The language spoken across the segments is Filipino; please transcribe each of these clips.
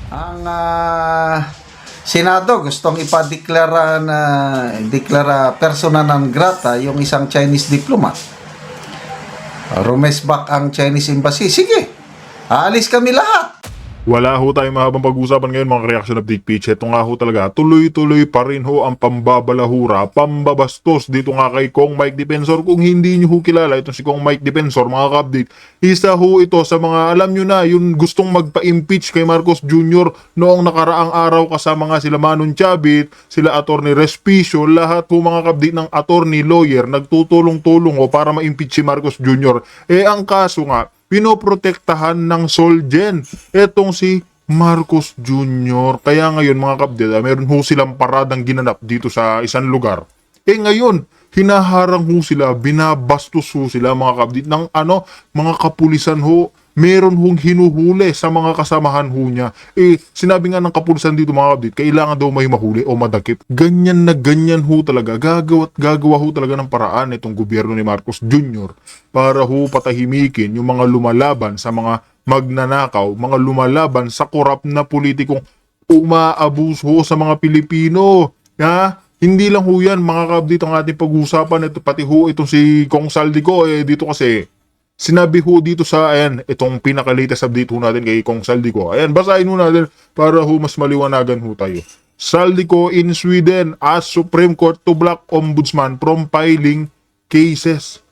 Ang Senado gustong ipadeklara na deklara persona non grata yung isang Chinese diplomat. Rumesbak ang Chinese embassy. Sige, aalis kami lahat. Wala ho tayong mahabang pag-usapan ngayon mga reaction update pitch. Ito nga ho talaga, tuloy-tuloy pa rin ho ang pambabalahura, pambabastos dito nga kay Kong Mike Defensor. Kung hindi nyo ho kilala itong si Kong Mike Defensor mga ka-update, isa ho ito sa mga alam nyo na yung gustong magpa-impeach kay Marcos Jr. noong nakaraang araw kasama nga sila Manong Chavit, sila Attorney Respicio, lahat ho mga ka-update ng attorney lawyer nagtutulong-tulong ho para ma-impeach si Marcos Jr. Ang kaso nga, pinoprotektahan ng Solgen etong si Marcos Jr. Kaya ngayon mga kapatid, meron ho silang paradang ginanap dito sa isang lugar. Ngayon, hinaharang ho sila, binabastos ho sila mga kapatid ng mga kapulisan ho. Meron hong hinuhuli sa mga kasamahan ho niya. Sinabi nga ng kapulisan dito mga kapatid, kailangan daw may mahuli o madakip. Ganyan na ganyan ho talaga. Gagawa ho talaga ng paraan itong gobyerno ni Marcos Jr. para ho patahimikin yung mga lumalaban sa mga magnanakaw, mga lumalaban sa korap na politikong umaabuso sa mga Pilipino. Hindi lang ho yan mga kapatid ang ating pag-usapan. Ito, pati ho itong si Kong Saldico dito kasi sinabi ho dito sa, itong pinaka-latest update ho natin kay Kong Saldico. Basahin ho natin para ho mas maliwanagan ho tayo. Saldico in Sweden asks Supreme Court to block Ombudsman from filing cases.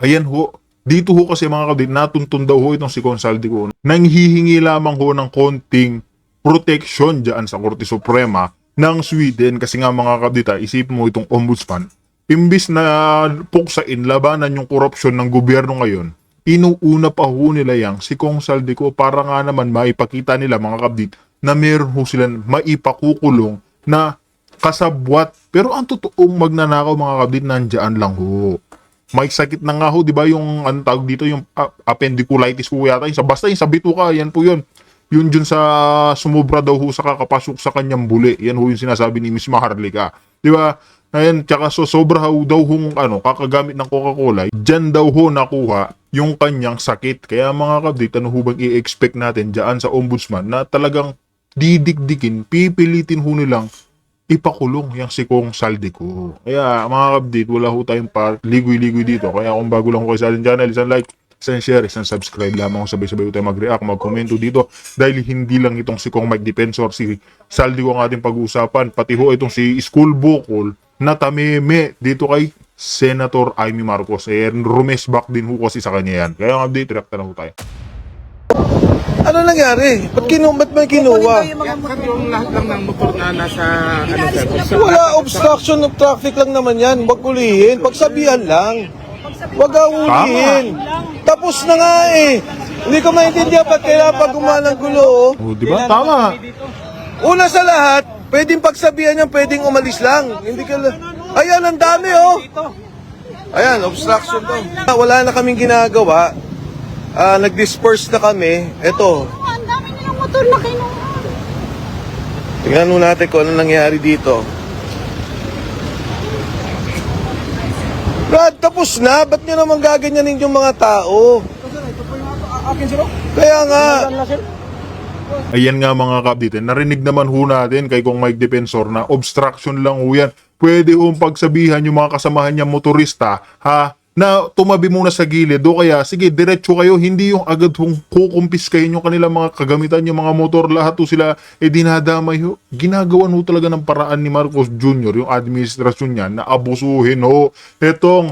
Ho. Dito ho kasi mga kabit, natuntun daw ho itong si Kong Saldico. Nanghihingi lamang ho ng konting protection dyan sa Korte Suprema ng Sweden. Kasi nga mga kabit, isipin mo itong Ombudsman, imbis na puksain, labanan yung korupsyon ng gobyerno ngayon, inuuna pa ho nila yang si Kong Saldico para nga naman maipakita nila mga kabdit na meron ho silang maipakukulong na kasabwat. Pero ang totoong magnanakaw mga kabdit, nandyan lang ho. May sakit na nga ho, di ba yung tawag dito, yung appendiculitis po yata. Basta yung sa bituka, yan po yun. Yun dyan sa sumubra daw ho sa kakapasok sa kanyang buli. Yan ho yung sinasabi ni Miss Maharlika. Di ba? Tsaka sobra daw hong kakagamit ng Coca-Cola, dyan daw ho nakuha yung kanyang sakit. Kaya mga kabdit, ano ho bang i-expect natin dyan sa ombudsman na talagang didikdikin, pipilitin ho nilang ipakulong yung si Kong Saldico. Kaya mga kabdit, wala ho tayong ligoy-ligoy dito. Kaya kung bago lang ho kayo sa ating channel, isang like, isang share, isang subscribe lamang, sabay-sabay ho tayo mag-react, mag-komento dito. Dahil hindi lang itong si Kong Mike Defensor, si Saldico ang ating pag-uusapan, pati ho itong si School Bukol na tameme dito kay Senator Amy Marcos. Rumesbak din ho kasi sa kanya yan. Kaya ang update, react na ho tayo. Ano nangyari? Ba't may kinuha? Yung lahat lang ng motor na nasa sir? Wala, obstruction of traffic lang naman yan. Huwag ulihin. Pagsabihan lang. Huwag ulihin. Tapos na nga eh. Hindi ko maintindihan ba't kailangan pag gumalang gulo. Di ba? Tama. Una sa lahat, pwedeng pagsabihan yan, pwedeng umalis lang. Hindi ka Ayan, ang dami oh. Ayan, obstruction to. Wala na kaming ginagawa. Nag-disperse na kami. Ito. Ang dami nilang motor na kinuha. Tingnan mo natin kung ano nangyari dito. Brad, tapos na. Ba't nyo naman gaganyanin yung mga tao? Kaya nga. Ayan nga mga kabdit, narinig naman ho natin kay Kong Mike Defensor na obstruction lang ho yan. Pwede hong pagsabihan yung mga kasamahan niya motorista, na tumabi muna sa gilid o kaya sige diretso kayo, hindi yung agad hong kukumpiskahin yung kanilang mga kagamitan, yung mga motor, lahat ho sila dinadamay ho. Ginagawan ho talaga ng paraan ni Marcos Jr. yung administrasyon niya na abusuhin ho itong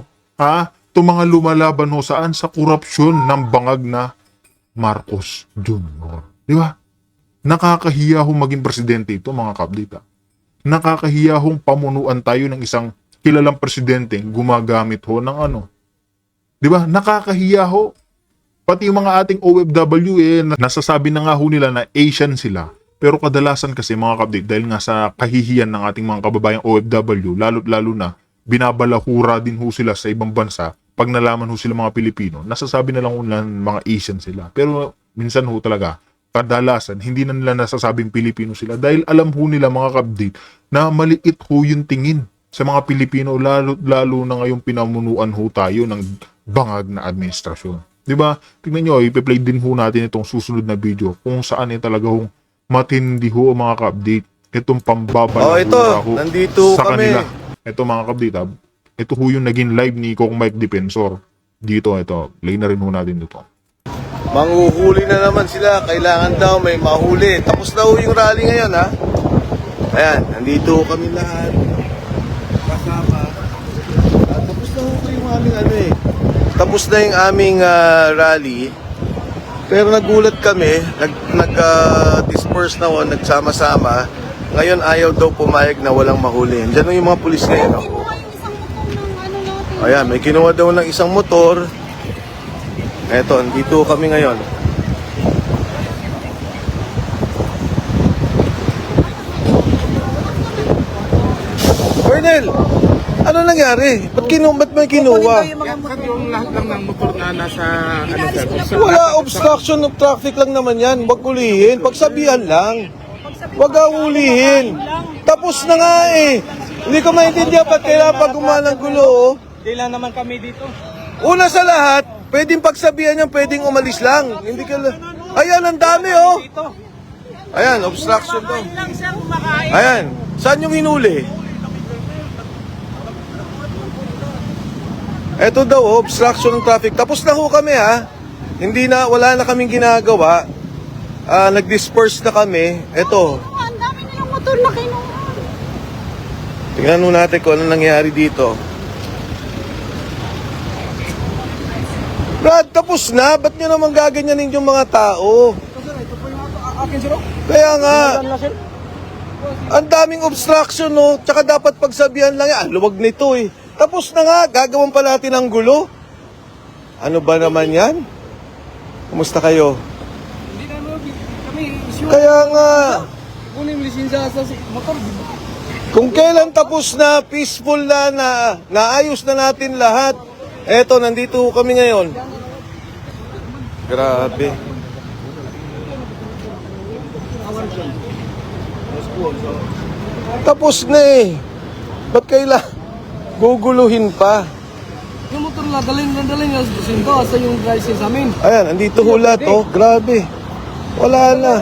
mga lumalaban ho saan sa korupsyon ng bangag na Marcos Jr. Di ba? Nakakahiya hong maging presidente ito mga kabdita. Nakakahiya hong pamunuan tayo ng isang kilalang presidente gumagamit ho ng Di ba? Nakakahiya ho. Pati yung mga ating OFW nasasabi na nga ho nila na Asian sila. Pero kadalasan kasi mga kabdit, dahil nga sa kahihiyan ng ating mga kababayang OFW, lalo na binabalahura din ho sila sa ibang bansa. Pag nalaman ho sila mga Pilipino, nasasabi na lang ho na mga Asian sila. Pero minsan ho talaga, kadalasan, hindi na nila nasasabing Pilipino sila. Dahil alam ho nila mga kabdit na maliit ho yung tingin sa mga Pilipino, lalo na ngayong pinamunuan ho tayo ng bangag na administrasyon. Diba? Tingnan nyo, ipi-play din ho natin itong susunod na video kung saan talaga hong Matindi ho mga ka-update. Itong pambabalahura Oh, ito. ho Nandito sa kami. kanila. Ito mga ka-update, ito ho yung naging live ni Kong Mike Defensor. Dito, ito. Play na rin ho natin ito. Manghuhuli na naman sila. Kailangan daw may mahuli. Tapos na ho yung rally ngayon, ha? Ayan, nandito kami lahat. Kasama. Tapos na ho yung aming Tapos na yung aming rally. Pero nagulat kami. Disperse na ho, nagsama-sama. Ngayon ayaw daw pumayag na walang mahuli. Diyan yung mga pulis ngayon, no? Kinuha yung isang motor ng ano natin. Ayan, may kinuha daw ng isang motor. Eto, andito kami ngayon. Colonel, ano nangyari? Ba't may kinuha? Yan sir, yung lahat lang ng motor na nasa ano sir. Wala, obstruction of traffic lang naman yan. Huwag ulihin. Pagsabihan lang. Huwag ulihin. Tapos na nga eh. Hindi ko maintindihan ba't kailangan pag gumalang gulo, oh. Hindi lang naman kami dito. Una sa lahat, pwedeng pagsabihan yan, pwedeng umalis lang. Hindi ka Ayan, ang dami, oh. Ayan, obstruction to. Lang siya kumakain. Ayan, saan yung hinuli? Eto daw, oh, obstruction ng traffic. Tapos na ho kami, ha. Wala na kaming ginagawa. Nag-disperse na kami. Eto, Ang dami nilang motor na kinuha. tingnan mo natin kung ano nangyari dito. Brad, tapos na. Ba't nyo naman gaganyanin yung mga tao? Kaya nga, ang daming obstruction, no? Tsaka dapat pagsabihan lang yan. Luwag nito, eh. Tapos na nga, gagawin pa natin ang gulo. Ano ba naman yan? Kumusta kayo? Hindi naman kami issue. Kaya nga, Kunin yung lisensya sa motor. kung kailan tapos na, peaceful na, naayos na natin lahat. Eto, nandito kami ngayon. Grabe. Tapos na eh. Ba't kailan guguluhin pa? Yung motor na dalhin yung lisenso sa yung license amin. Ayan, nandito ho lahat, oh. Grabe. Wala na.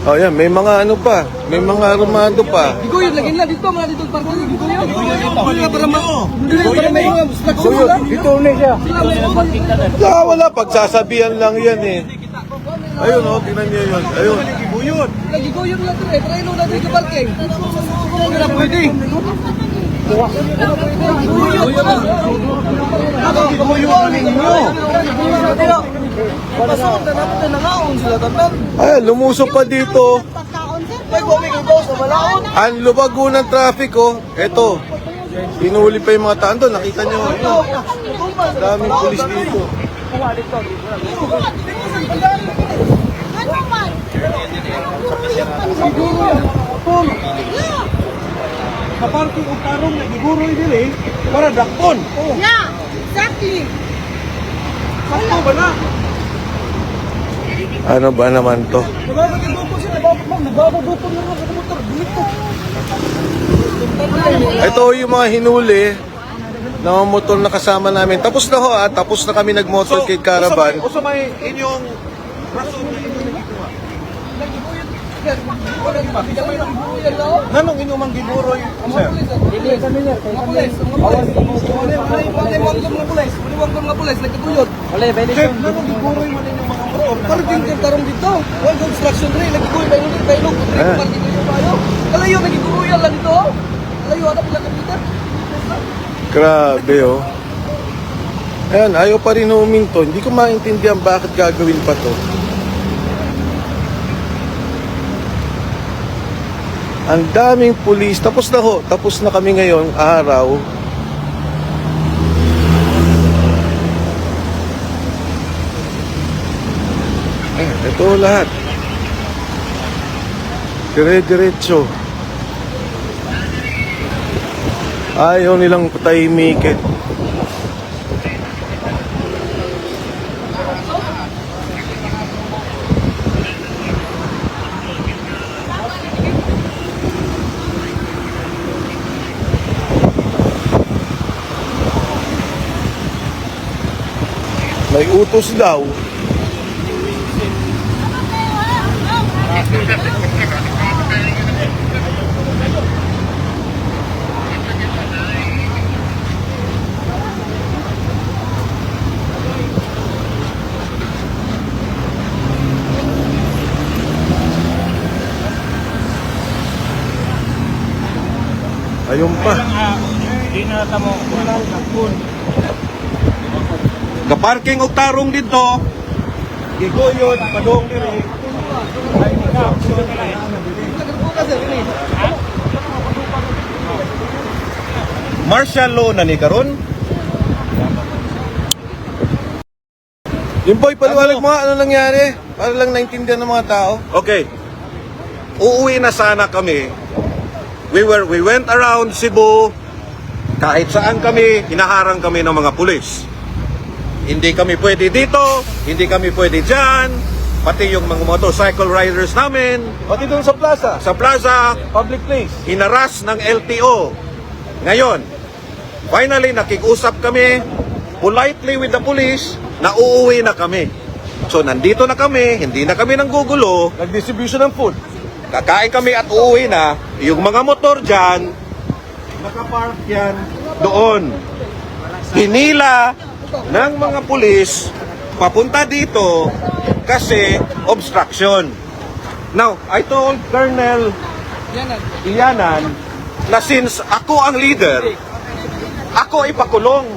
Oh, yan, may mga ano pa. May mga armado pa. Giguyod lagi na dito mga dito parko giguyod. Giguyod para may obstruction sila. Dito ulit siya. Wala. Pagsasabihan lang yan eh. Ayun, oh. Tingnan niyo yun. Ayun. Giguyod lang dire. Para ilo na dito parking. Hindi na pwede. Pasok na natin na ngaon sila tatap. Ayan, lumusok pa dito. Pagkaon, sir. May guming ang boss na malaon. Ang lubago ng traffic, oh. Eto. Hinuli pa yung mga tao doon. Nakita niyo. Daming pulis dito. Ano man? Kaparking o karong na giguro dili para dakpon. Yeah, exactly. Sakto ba na? Ano ba naman to? Nagbabagibuto sila, nagbababuto na lang sa motor. Dito. Ito yung mga hinuli na mga motor na kasama namin. Tapos na ho, tapos na kami nagmotor kay Caravan. Usa may inyong rason na nanong inyong manggiburo sir? Sir, nanong giburo man inyong mga motor? Parking ka tarong dito. Wag construction rin. Nagiguy na yun. Kayo nung parking nyo kayo. Kalayo, nagiguruyan lang dito. Kalayo, ano pala kapita? Grabe, oh. Ayan, ayaw pa rin huminto. Hindi ko maintindihan bakit gagawin pa to. Ang daming pulis. Tapos na ho. Tapos na kami ngayong araw. Ito lahat. Dire-diretso. Ayaw nilang patahimikin. May utos daw. Ayun pa. Kaparking og tarong dito. Giguyod, padong diri. Martial law na ni karon. Yung boy, paliwanag mo ano nangyari para lang naintindihan ng mga tao. Okay. Uuwi na sana kami. We went around Cebu. Kahit saan kami, hinaharang kami ng mga pulis. Hindi kami pwede dito, hindi kami pwede dyan, pati yung mga motorcycle riders namin. Pati doon sa plaza, Sa plaza, public place. hinaras ng LTO. Ngayon, finally, nakikusap kami, politely with the police, na uuwi na kami. So, nandito na kami, hindi na kami nanggugulo, Nag-distribution ng food. kakain kami at uuwi na. Yung mga motor dyan, nakapark yan doon. Hinila ng mga pulis papunta dito kasi obstruction. Now, I told Colonel Ilianan na since ako ang leader, ako ipakulong.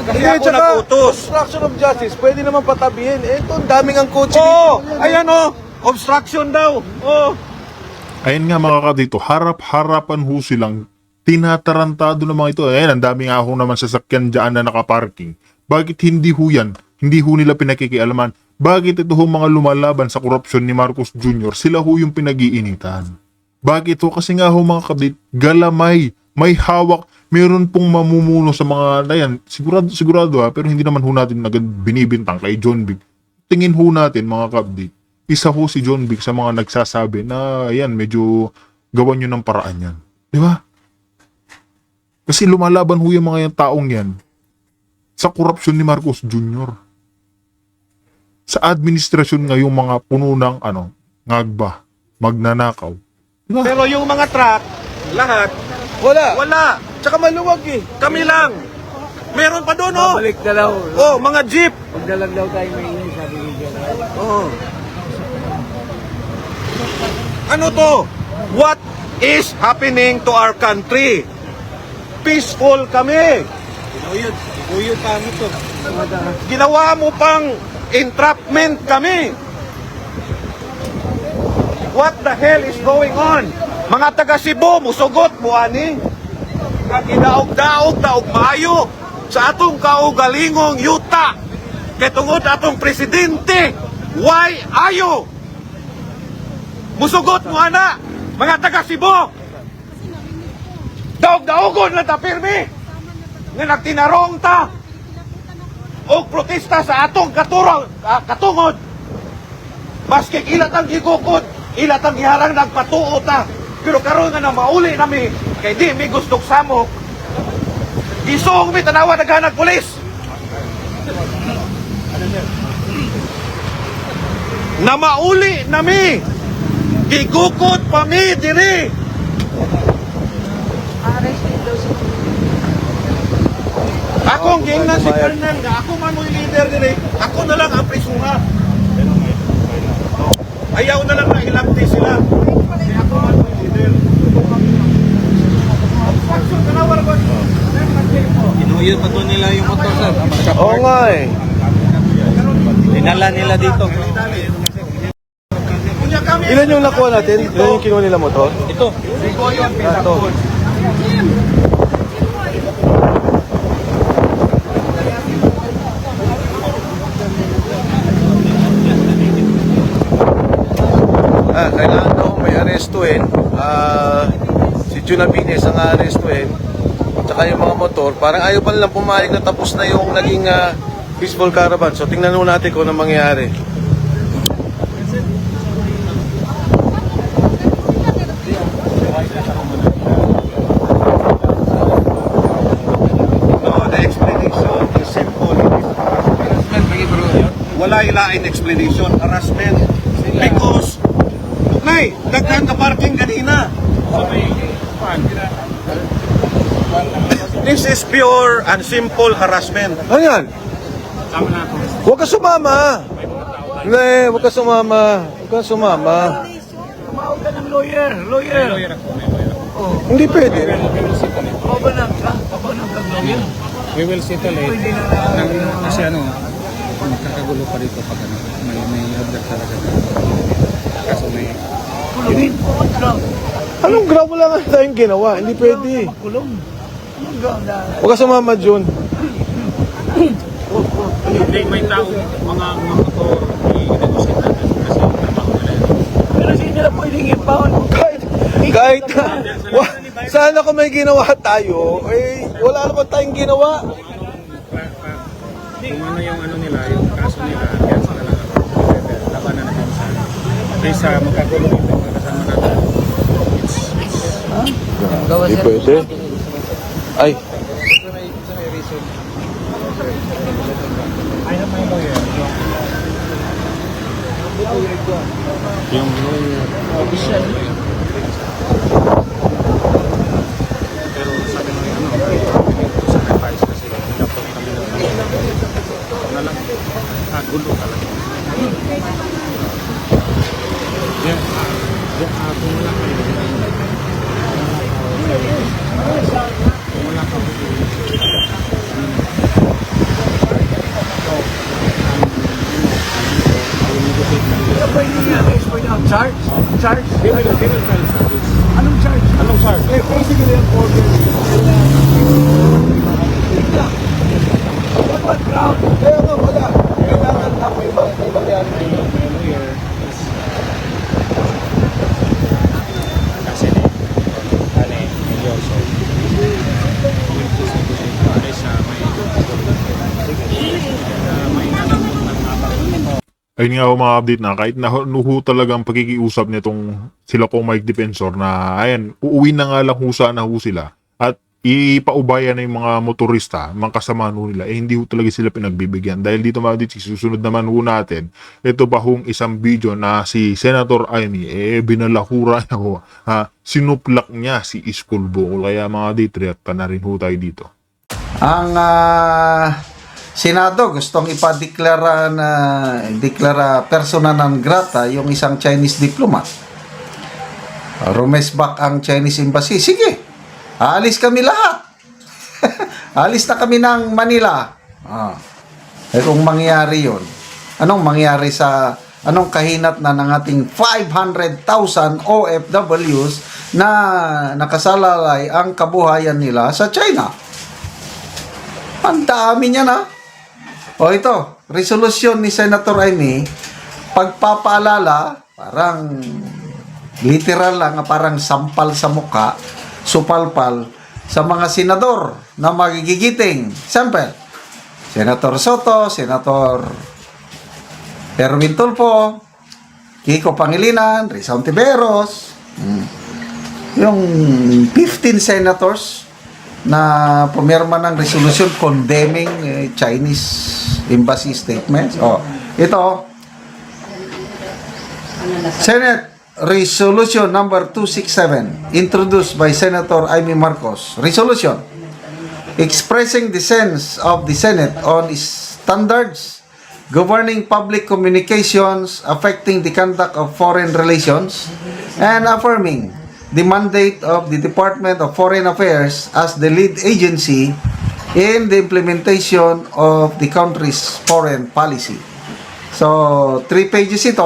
Kasi ako nagutos. Obstruction of justice, pwede naman patabihin. Ito, ang daming ang kotse Oh, dito. ayan oh, obstruction daw. Oh. Ayun nga mga kadito, harap-harapan ho silang tinatarantado ng mga ito. Ayan, ang dami nga ho naman sasakyan dyan na nakaparking. Bakit hindi ho yan? Hindi ho nila pinakikialaman. Bakit ito ho mga lumalaban sa korupsyon ni Marcos Jr., sila ho yung pinag-iinitan? Bakit ho? Kasi nga ho mga kadit, galamay, may hawak, meron pong mamumuno sa mga, ayan, sigurado ha, pero hindi naman ho natin agad binibintang kay John Big. Tingin ho natin mga kabdit, isa ho si John Big sa mga nagsasabi na, ayan, medyo gawan nyo ng paraan yan. Di ba? Kasi lumalaban ho yung mga taong yan sa korupsyon ni Marcos Jr. Sa administrasyon nga yung mga puno ng ngagba, magnanakaw. Diba? Pero yung mga truck, lahat, Wala. wala. Tsaka maluwag eh. Kami lang. Meron pa doon, oh. Balik na daw. Oh, mga jeep. Magdalag daw tayo may ini, sabi ni General. Oh. Ano to? What is happening to our country? Peaceful kami. Uyod pa mo to. Ginawa mo pang entrapment kami. What the hell is going on? Mga taga Cebu, musugot mo ani. Kagidaog-daog daog maayo sa atong kaugalingong yuta. Kay tungod atong presidente. Why ayo? Musugot mo ana, mga taga Cebu. Daog-daogon lang ta pirmi. Nga nagtinarong ta. O protesta sa atong katungod. Maski ilat ang gigukod, ilat ang iharang nagpatuo ta. Pero karon nga na mauli nami, kay di mi gustong samok. Isong mi tanawa naghanag pulis. Na mauli nami. Gigukod pa mi diri. Akong gingnan si Colonel nga ako man mo'y leader diri. Ako na lang ang prisuha. Ayaw na lang na ilagti sila. Kasi ako man mo'y leader. Obstruction, kanawar ko. Inuyod pa to nila yung motor, sir. Oo nga eh. Dinala nila dito. Ilan yung nakuha natin? Ilan yung kinuha nila motor? Ito. Ito. Kailangan daw may arestuin. Si Junabines ang arestuin. Tsaka yung mga motor. Parang ayaw pa nilang pumayag na tapos na yung naging peaceful caravan. So tingnan mo natin kung ano mangyayari. No, the explanation is simple. Wala ilain explanation, harassment. Because pure and simple harassment. Ano yan? Huwag ka sumama. Hindi, huwag ka sumama. Huwag ka sumama. Hindi pwede. We will settle it. Kasi magkakagulo pa dito pag may object talaga. Kaso may... Anong grab? Wala nga tayong ginawa. Hindi pwede. Huwag ka sumama, Jun. Hindi, may tao, mga motor, i-negotiate natin kasi trabaho nila yun. Pero hindi nila pwedeng i-pound. Kahit sana kung may ginawa tayo, eh, wala naman tayong ginawa. Kung ano yung nila, yung kaso nila, yan sila lang. Labanan na kami sana. Kaysa magkagulo ito, kasama natin. Hindi pwede. Ay. I have my lawyer. Yung lawyer. Official. Pero sabi ng sacrifice kasi dapat kami na lang. Gulo talaga. Ako wala kayo. Wala kayo. Charge? Charge? They will file charges. Anong charge? Anong charge? Basically, ang order. Kaya nga wala. Kailangan ako ibang Kasi medyo so Ayun nga mga update na kahit nahuhu talagang pagkikiusap nitong sila kong Mike Defensor na ayan, uuwi na nga lang sana sila at ipaubayan na yung mga motorista, mga kasama nila, hindi ho talaga sila pinagbibigyan. Dahil dito mga update, susunod naman ho natin, ito ba hong isang video na si Senator Amy, binalahura niya ho, sinuplak niya si Iskul Bungol. Kaya mga update, react pa na rin ho tayo dito. Ang Senado gustong ipadeklara persona non grata yung isang Chinese diplomat. Rumesbak ang Chinese embassy. Sige, aalis kami lahat. Aalis na kami ng Manila. Kung mangyari yun, anong mangyari anong kahinat na ng ating 500,000 OFWs na nakasalalay ang kabuhayan nila sa China? Ang dami niya na. O ito, resolusyon ni Senator Amy, pagpapaalala, parang literal lang, parang sampal sa muka, supalpal, sa mga senador na magigigiting. Sample, Senator Soto, Senator Erwin Tulfo, Kiko Pangilinan, Risa Ontiveros, yung 15 senators na pumirma ng resolution condemning Chinese embassy statements. Ito, Senate Resolution number 267 introduced by Senator Amy Marcos. Resolution expressing the sense of the Senate on standards governing public communications affecting the conduct of foreign relations and affirming the mandate of the Department of Foreign Affairs as the lead agency in the implementation of the country's foreign policy. So, 3 pages ito.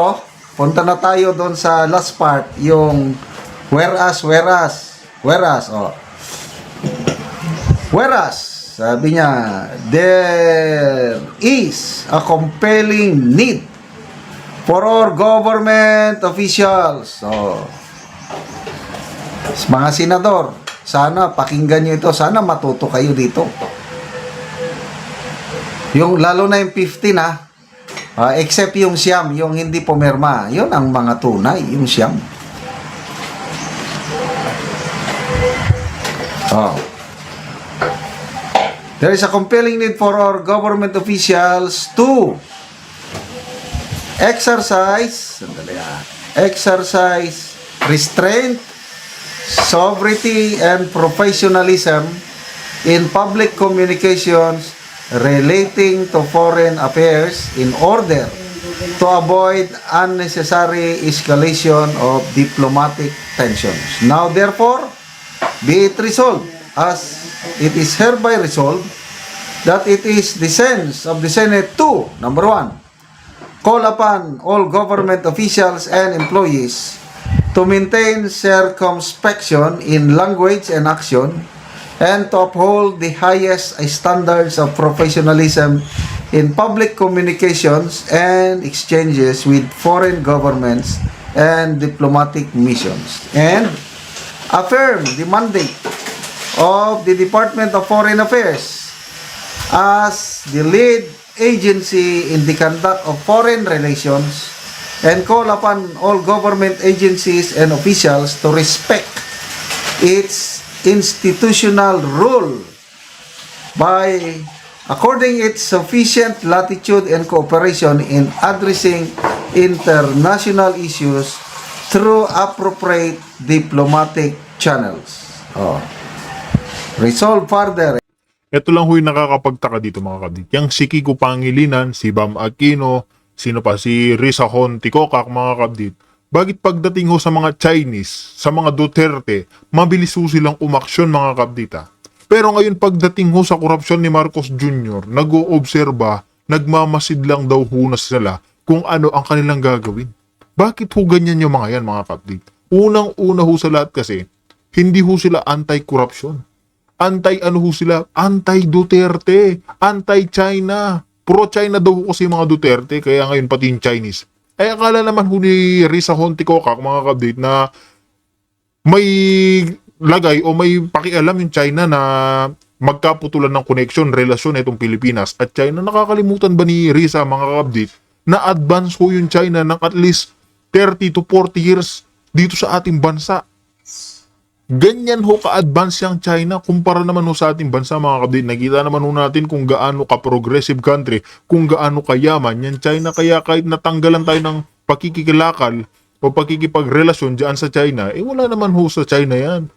Punta na tayo doon sa last part, yung whereas, sabi niya, there is a compelling need for our government officials. Mga senador, sana pakinggan nyo ito. Sana matuto kayo dito. Yung lalo na yung 15 except yung siyam, yung hindi pumirma. Yun ang mga tunay, yung siyam. There is a compelling need for our government officials to exercise restraint, sobriety, and professionalism in public communications relating to foreign affairs in order to avoid unnecessary escalation of diplomatic tensions. Now, therefore, be it resolved, as it is hereby resolved, that it is the sense of the Senate to, number 1, call upon all government officials and employees to maintain circumspection in language and action and to uphold the highest standards of professionalism in public communications and exchanges with foreign governments and diplomatic missions, and affirm the mandate of the Department of Foreign Affairs as the lead agency in the conduct of foreign relations, and call upon all government agencies and officials to respect its institutional role by according its sufficient latitude and cooperation in addressing international issues through appropriate diplomatic channels. Resolve further. Ito lang ho yung nakakapagtaka dito mga kabdit. Yang si Kiko Pangilinan, si Bam Aquino, sino pa, si Risa Honticocac mga kabdit. Bakit pagdating ho sa mga Chinese, sa mga Duterte, mabilis ho silang umaksyon mga kabdita. Pero ngayon pagdating ho sa korupsyon ni Marcos Jr., nag-oobserba, nagmamasid lang daw ho na sila kung ano ang kanilang gagawin. Bakit ho ganyan yung mga yan mga kabdit? Unang-una ho sa lahat kasi, hindi ho sila anti-corruption. Anti-ano ho sila? Anti-Duterte, anti-China. Pro-China daw ho kasi mga Duterte, kaya ngayon pati yung Chinese. Ay akala naman ho ni Risa Honticocac mga kabdit na may lagay o may pakialam yung China na magkaputulan ng connection, relasyon itong Pilipinas at China. Nakakalimutan ba ni Risa mga kabdit na advance ho yung China ng at least 30 to 40 years dito sa ating bansa? Ganyan ho ka-advance yung China kumpara naman ho sa ating bansa mga kabdit. Nakita naman ho natin kung gaano ka-progressive country, kung gaano kayaman yan China. Kaya kahit natanggalan tayo ng pakikikilakal o pakikipagrelasyon dyan sa China, wala naman ho sa China yan.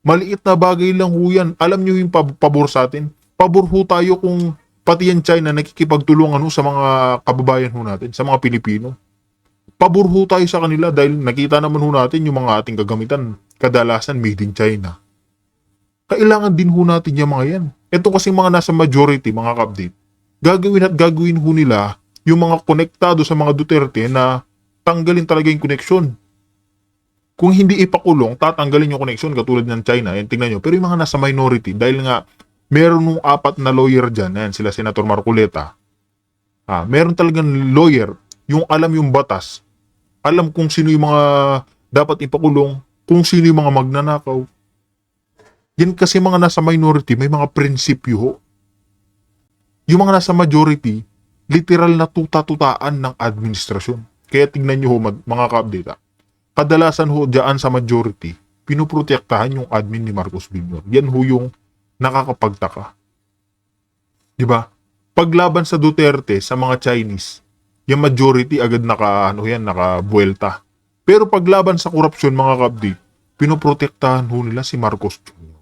Maliit na bagay lang ho yan. Alam nyo yung pabor sa atin? Pabor ho tayo kung pati yan China nakikipagtulungan ho sa mga kababayan ho natin, sa mga Pilipino. Pabor ho tayo sa kanila dahil nakita naman ho natin yung mga ating kagamitan kadalasan made in China. Kailangan din ho natin yung mga yan. Ito kasi mga nasa majority, mga kabdit, gagawin ho nila yung mga konektado sa mga Duterte na tanggalin talaga yung connection. Kung hindi ipakulong, tatanggalin yung connection katulad ng China. Yan, tingnan nyo. Pero yung mga nasa minority, dahil nga meron nung 4 na lawyer dyan, yan, sila Senator Marcoleta, meron talagang lawyer, yung alam yung batas, alam kung sino yung mga dapat ipakulong, kung sino yung mga magnanakaw. Yan kasi mga nasa minority, may mga prinsipyo ho. Yung mga nasa majority, literal na tuta-tutaan ng administrasyon. Kaya tingnan nyo ho, mga kaabdita, kadalasan ho dyan sa majority, pinuprotektahan yung admin ni Marcos Jr. Yan ho yung nakakapagtaka. Diba? Paglaban sa Duterte, sa mga Chinese, yung majority agad nakabuelta. Pero paglaban sa korupsyon mga kabdi, pinoprotektahan ho nila si Marcos Jr.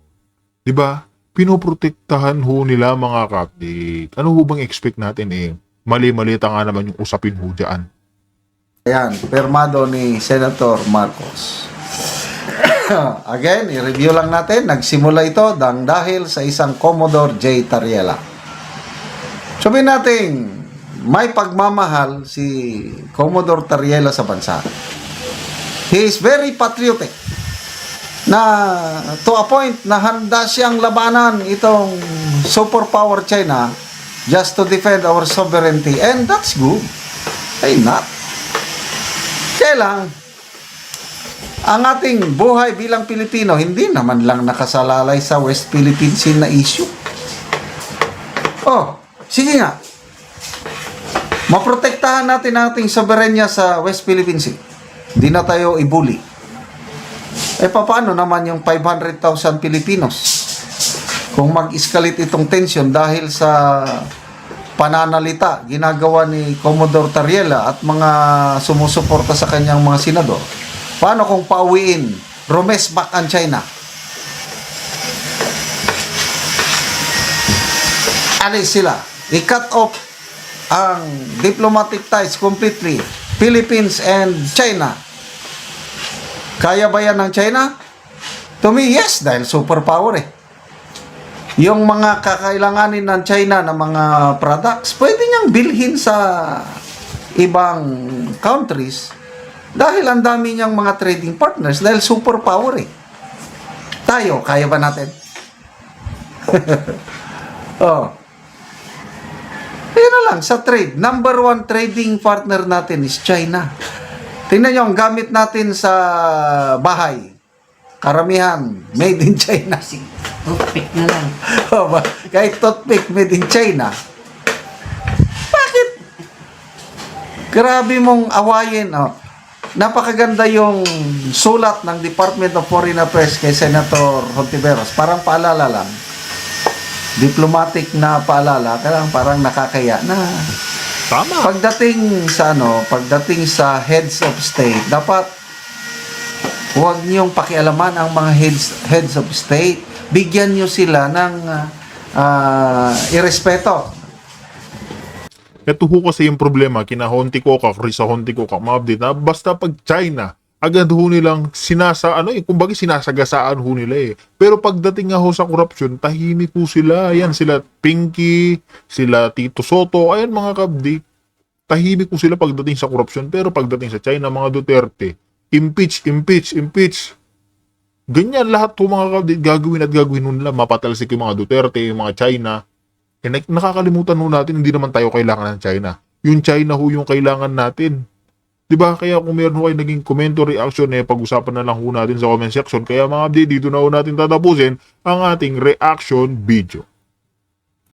Diba? Pinoprotektahan ho nila mga kabdi. Ano ho bang expect natin mali-malita nga naman yung usapin ho dyan. Ayan, permado ni Senator Marcos. Again, i-review lang natin. Nagsimula ito dahil sa isang Commodore J. Tariela. Sabihin natin, may pagmamahal si Commodore Tariela sa bansa. He is very patriotic na to a point na handa siyang labanan itong superpower China just to defend our sovereignty, and that's good. Ay not. Kaya lang, ang ating buhay bilang Pilipino hindi naman lang nakasalalay sa West Philippine Sea na issue. Sige nga. Maprotektahan natin ang ating soberenya sa West Philippine Sea. Hindi na tayo ibuli. Paano naman yung 500,000 Pilipinos? Kung mag-escalate itong tension dahil sa pananalita ginagawa ni Commodore Tariela at mga sumusuporta sa kanyang mga senador, paano kung pauwiin, rumesbak ang China? alis sila. I-cut off ang diplomatic ties completely. Philippines and China. Kaya ba yan ng China? To me, yes, dahil superpower eh. Yung mga kakailanganin ng China na mga products, pwede niyang bilhin sa ibang countries dahil ang dami niyang mga trading partners dahil superpower eh. Tayo, kaya ba natin? Oh. Yun na lang, sa trade. Number 1 trading partner natin is China. Tingnan nyo, ang gamit natin sa bahay. Karamihan, made in China. Toothpick na lang. Oh, kahit toothpick made in China. Bakit? Grabe mong awayin. Oh. Napakaganda yung sulat ng Department of Foreign Affairs kay Senator Hontiveros. Parang paalala lang. Diplomatic na paalala, parang nakakaya na Tama. pagdating sa heads of state, dapat huwag niyong pakialaman ang mga heads of state. Bigyan niyo sila ng irespeto. Ito ho kasi yung problema, kina Honti Kokak, Risa Honti Kokak, ma-update na, basta pag China, agad ho nilang kumbaga sinasagasaan ho nila eh. Pero pagdating nga ho sa korupsyon, tahimik ho sila. Ayan, sila Pinky, sila Tito Soto, ayan mga kabdi, tahimik ho sila pagdating sa korupsyon. Pero pagdating sa China, mga Duterte, impeach, impeach, impeach. Ganyan lahat ho mga kabdi, gagawin at gagawin ho nila, mapatalsik yung mga Duterte, yung mga China. Eh, nakakalimutan ho natin, hindi naman tayo kailangan ng China. Yung China ho yung kailangan natin. Diba? Kaya kung meron ho kayo naging komento, reaction, pag-usapan na lang ho natin sa comment section. Kaya mga update, dito na ho natin tatapusin ang ating reaction video.